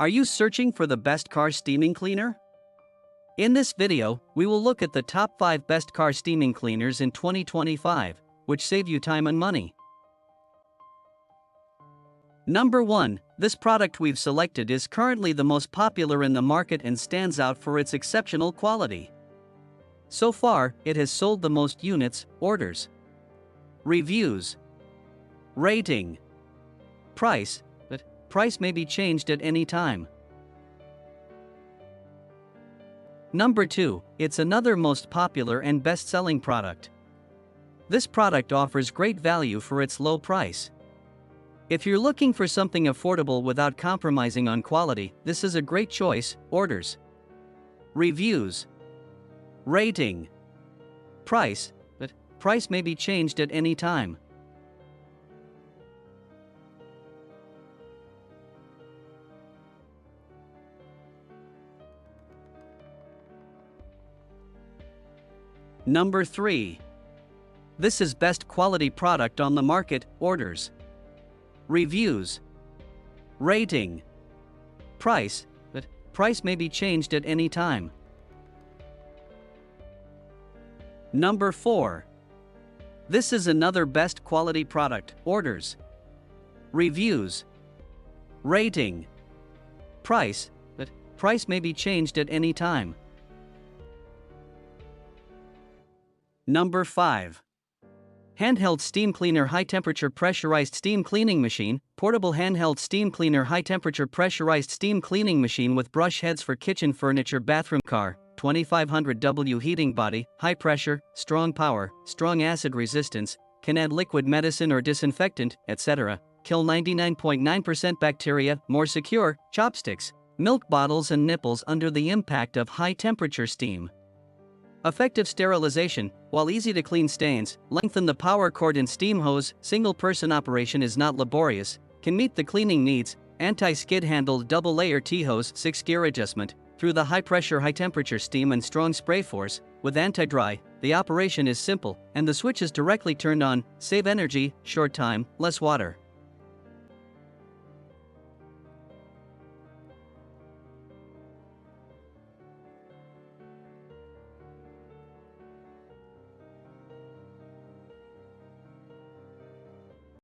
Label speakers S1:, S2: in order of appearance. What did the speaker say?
S1: Are you searching for the best car steaming cleaner? In this video, we will look at the top 5 best car steaming cleaners in 2025, which save you time and money. Number 1. This product we've selected is currently the most popular in the market and stands out for its exceptional quality. So far, it has sold the most units, orders, reviews, rating, price, but price may be changed at any time. Number 2, it's another most popular and best-selling product. This product offers great value for its low price. If you're looking for something affordable without compromising on quality, this is a great choice. Orders, reviews, rating, price, but price may be changed at any time. Number 3. This is best quality product on the market. Orders, reviews, rating, price, but price may be changed at any time. Number 4. This is another best quality product. Orders, reviews, rating, price, but price may be changed at any time. Number 5. Handheld Steam Cleaner High Temperature Pressurized Steam Cleaning Machine. Portable handheld steam cleaner high temperature pressurized steam cleaning machine with brush heads for kitchen furniture, bathroom, car. 2500 W heating body, high pressure, strong power, strong acid resistance, can add liquid medicine or disinfectant, etc. Kill 99.9% bacteria, more secure, chopsticks, milk bottles and nipples under the impact of high temperature steam. Effective sterilization, while easy to clean stains, lengthen the power cord and steam hose, single-person operation is not laborious, can meet the cleaning needs, anti-skid handled double-layer T-hose, 6-gear adjustment, through the high-pressure high-temperature steam and strong spray force, with anti-dry, the operation is simple, and the switch is directly turned on, save energy, short time, less water.